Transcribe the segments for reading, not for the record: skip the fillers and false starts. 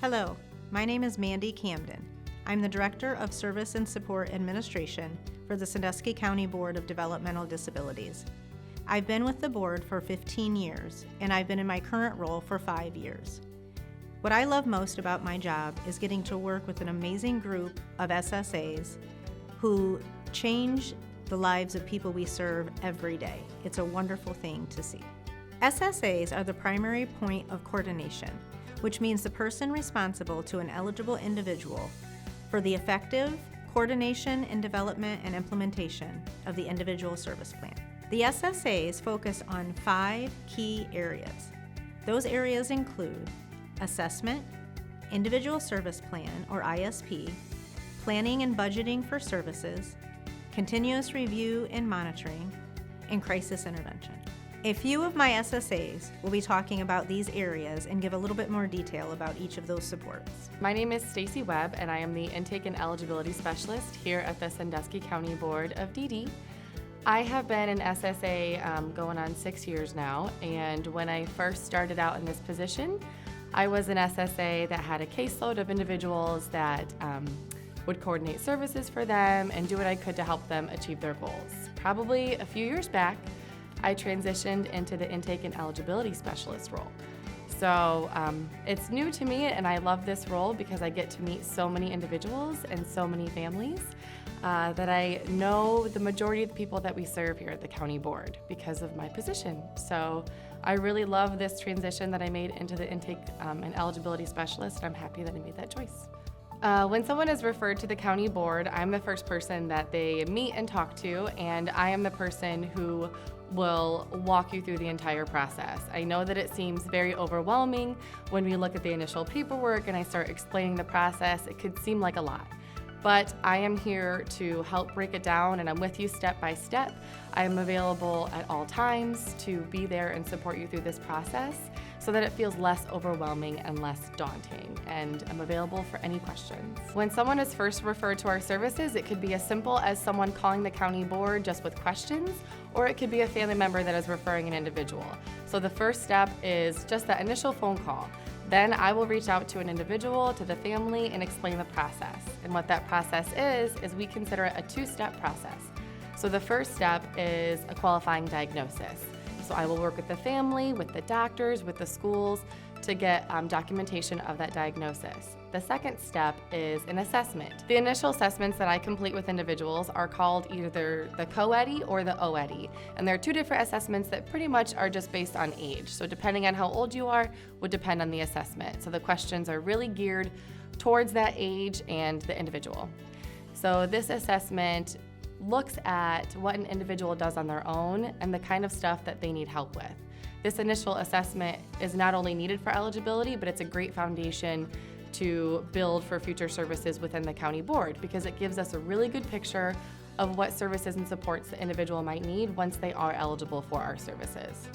Hello, my name is Mandy Camden. I'm the Director of Service and Support Administration for the Sandusky County Board of Developmental Disabilities. I've been with the board for 15 years, and I've been in my current role for 5 years. What I love most about my job is getting to work with an amazing group of SSAs who change the lives of people we serve every day. It's a wonderful thing to see. SSAs are the primary point of coordination, which means the person responsible to an eligible individual for the effective coordination and development and implementation of the individual service plan. The SSAs focus on 5 key areas. Those areas include assessment, individual service plan or ISP, planning and budgeting for services, continuous review and monitoring, and crisis intervention. A few of my SSAs will be talking about these areas and give a little bit more detail about each of those supports. My name is Stacy Webb, and I am the Intake and Eligibility Specialist here at the Sandusky County Board of DD. I have been an SSA going on 6 years now, and when I first started out in this position, I was an SSA that had a caseload of individuals that would coordinate services for them and do what I could to help them achieve their goals. Probably a few years back, I transitioned into the Intake and Eligibility Specialist role. So it's new to me, and I love this role because I get to meet so many individuals and so many families that I know the majority of the people that we serve here at the county board because of my position. So I really love this transition that I made into the Intake and Eligibility Specialist, and I'm happy that I made that choice. When someone is referred to the county board, I'm the first person that they meet and talk to, and I am the person who will walk you through the entire process. I know that it seems very overwhelming when we look at the initial paperwork and I start explaining the process. It could seem like a lot, but I am here to help break it down, and I'm with you step by step. I am available at all times to be there and support you through this process so that it feels less overwhelming and less daunting, and I'm available for any questions. When someone is first referred to our services, it could be as simple as someone calling the county board just with questions, or it could be a family member that is referring an individual. So the first step is just that initial phone call. Then I will reach out to an individual, to the family, and explain the process. And what that process is we consider it a 2-step process. So the first step is a qualifying diagnosis. So I will work with the family, with the doctors, with the schools to get documentation of that diagnosis. The second step is an assessment. The initial assessments that I complete with individuals are called either the co-EDI or the OEDI. And there are 2 different assessments that pretty much are just based on age. So depending on how old you are would depend on the assessment. So the questions are really geared towards that age and the individual. So this assessment looks at what an individual does on their own and the kind of stuff that they need help with. This initial assessment is not only needed for eligibility, but it's a great foundation to build for future services within the county board because it gives us a really good picture of what services and supports the individual might need once they are eligible for our services.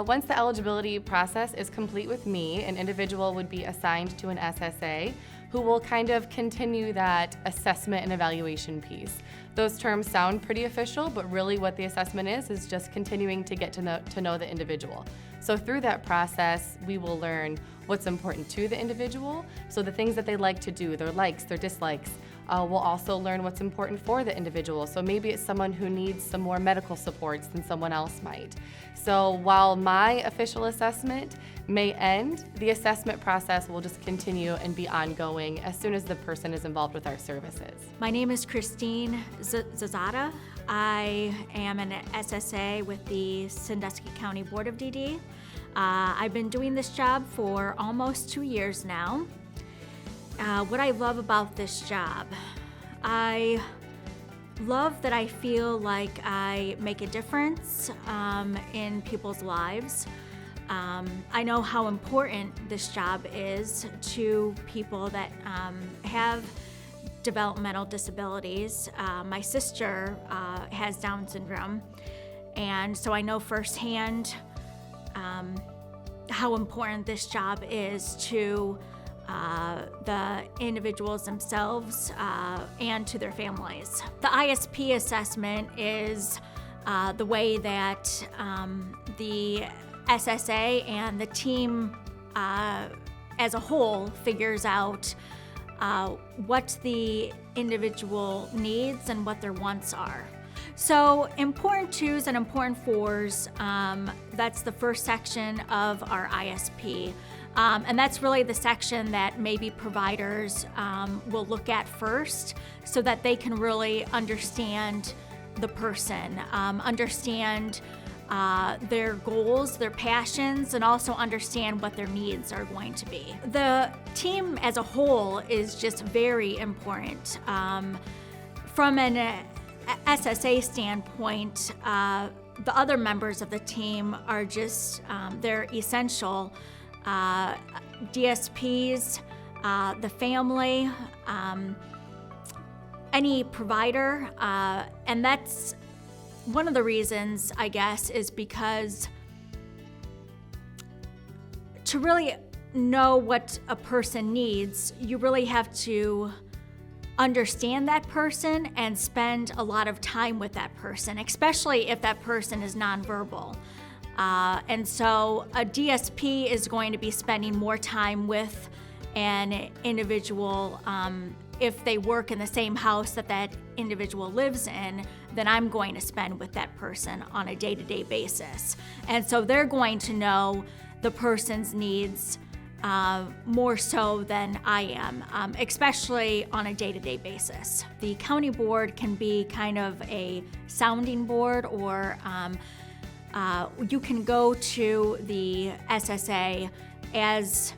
Once the eligibility process is complete with me, an individual would be assigned to an SSA who will kind of continue that assessment and evaluation piece. Those terms sound pretty official, but really what the assessment is just continuing to get to know the individual. So through that process, we will learn what's important to the individual, so the things that they like to do, their likes, their dislikes. We'll also learn what's important for the individual. So maybe it's someone who needs some more medical supports than someone else might. So while my official assessment may end, the assessment process will just continue and be ongoing as soon as the person is involved with our services. My name is Christine Zazada. I am an SSA with the Sandusky County Board of DD. I've been doing this job for almost 2 years now. What I love about this job, I love that I feel like I make a difference in people's lives. I know how important this job is to people that have developmental disabilities. My sister has Down syndrome, and so I know firsthand how important this job is to the individuals themselves and to their families. The ISP assessment is the way that the SSA and the team as a whole figures out what the individual needs and what their wants are. So important twos and important fours, that's the first section of our ISP. And that's really the section that maybe providers will look at first so that they can really understand the person, understand their goals, their passions, and also understand what their needs are going to be. The team as a whole is just very important. From an SSA standpoint, the other members of the team are just, they're essential. DSPs, the family, any provider, and that's one of the reasons, I guess, is because to really know what a person needs, you really have to understand that person and spend a lot of time with that person, especially if that person is nonverbal. And so a DSP is going to be spending more time with an individual. If they work in the same house that that individual lives in, then I'm going to spend with that person on a day-to-day basis. And so they're going to know the person's needs more so than I am, especially on a day-to-day basis. The county board can be kind of a sounding board, or you can go to the SSA as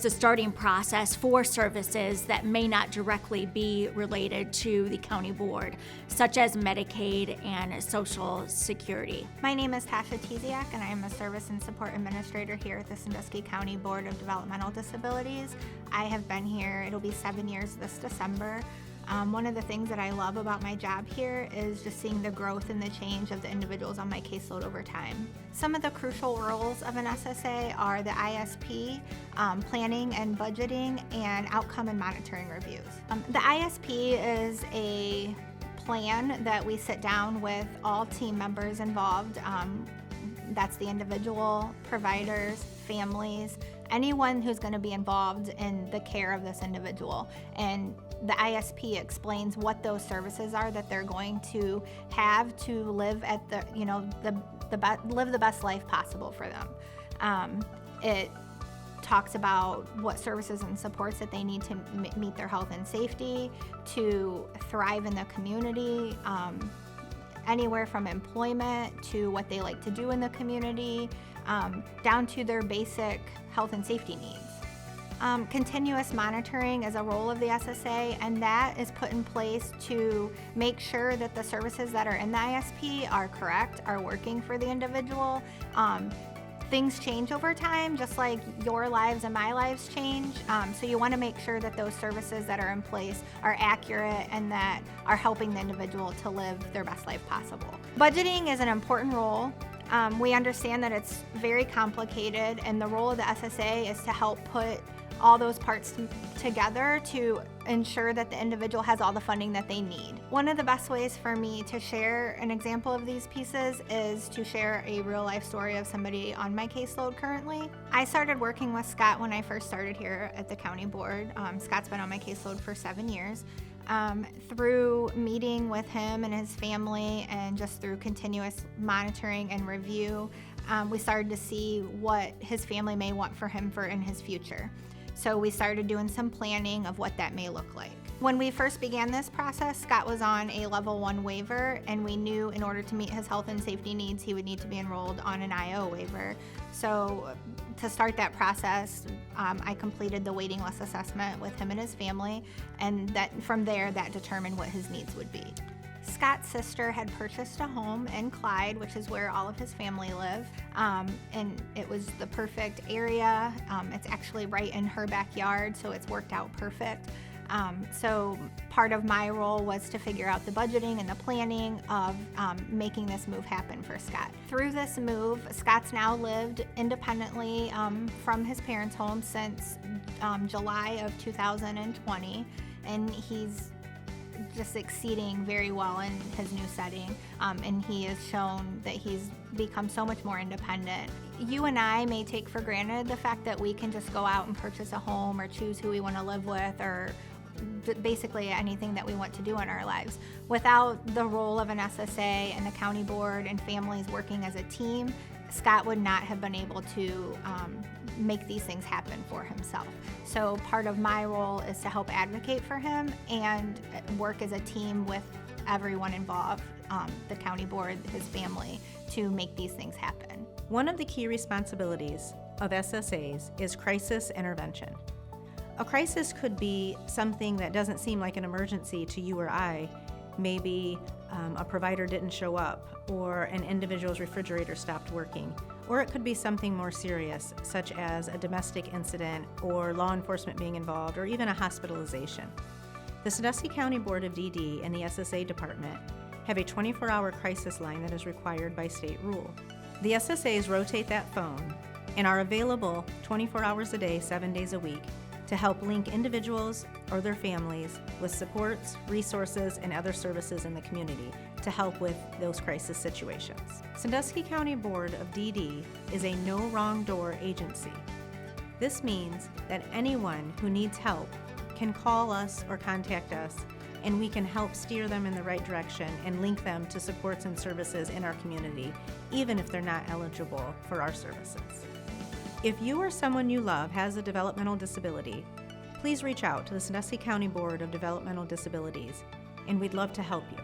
the starting process for services that may not directly be related to the county board, such as Medicaid and Social Security. My name is Tasha Teziak, and I am a Service and Support Administrator here at the Sandusky County Board of Developmental Disabilities. I have been here, it'll be 7 years this December. One of the things that I love about my job here is just seeing the growth and the change of the individuals on my caseload over time. Some of the crucial roles of an SSA are the ISP, planning and budgeting, and outcome and monitoring reviews. The ISP is a plan that we sit down with all team members involved. That's the individual, providers, families, anyone who's going to be involved in the care of this individual. And the ISP explains what those services are that they're going to have to live at live the best life possible for them. It talks about what services and supports that they need to meet their health and safety, to thrive in the community, anywhere from employment to what they like to do in the community, down to their basic health and safety needs. Continuous monitoring is a role of the SSA, and that is put in place to make sure that the services that are in the ISP are correct, are working for the individual. Things change over time, just like your lives and my lives change. So you want to make sure that those services that are in place are accurate and that are helping the individual to live their best life possible. Budgeting is an important role. We understand that it's very complicated, and the role of the SSA is to help put all those parts together to ensure that the individual has all the funding that they need. One of the best ways for me to share an example of these pieces is to share a real life story of somebody on my caseload currently. I started working with Scott when I first started here at the county board. Scott's been on my caseload for 7 years. Through meeting with him and his family, and just through continuous monitoring and review, we started to see what his family may want for him in his future. So we started doing some planning of what that may look like. When we first began this process, Scott was on a level 1 waiver, and we knew in order to meet his health and safety needs, he would need to be enrolled on an IO waiver. So to start that process, I completed the waiting list assessment with him and his family, and from there, that determined what his needs would be. Scott's sister had purchased a home in Clyde, which is where all of his family live, and it was the perfect area. It's actually right in her backyard, so it's worked out perfect. So part of my role was to figure out the budgeting and the planning of making this move happen for Scott. Through this move, Scott's now lived independently from his parents' home since July of 2020, and he's just exceeding very well in his new setting, and he has shown that he's become so much more independent. You and I may take for granted the fact that we can just go out and purchase a home or choose who we want to live with, or basically anything that we want to do in our lives. Without the role of an SSA and the county board and families working as a team, Scott would not have been able to make these things happen for himself. So part of my role is to help advocate for him and work as a team with everyone involved, the county board, his family, to make these things happen. One of the key responsibilities of SSAs is crisis intervention. A crisis could be something that doesn't seem like an emergency to you or I. Maybe a provider didn't show up, or an individual's refrigerator stopped working. Or it could be something more serious, such as a domestic incident, or law enforcement being involved, or even a hospitalization. The Sandusky County Board of DD and the SSA department have a 24-hour crisis line that is required by state rule. The SSAs rotate that phone and are available 24 hours a day, 7 days a week, to help link individuals or their families with supports, resources, and other services in the community to help with those crisis situations. Sandusky County Board of DD is a no wrong door agency. This means that anyone who needs help can call us or contact us, and we can help steer them in the right direction and link them to supports and services in our community, even if they're not eligible for our services. If you or someone you love has a developmental disability, please reach out to the Sandusky County Board of Developmental Disabilities, and we'd love to help you.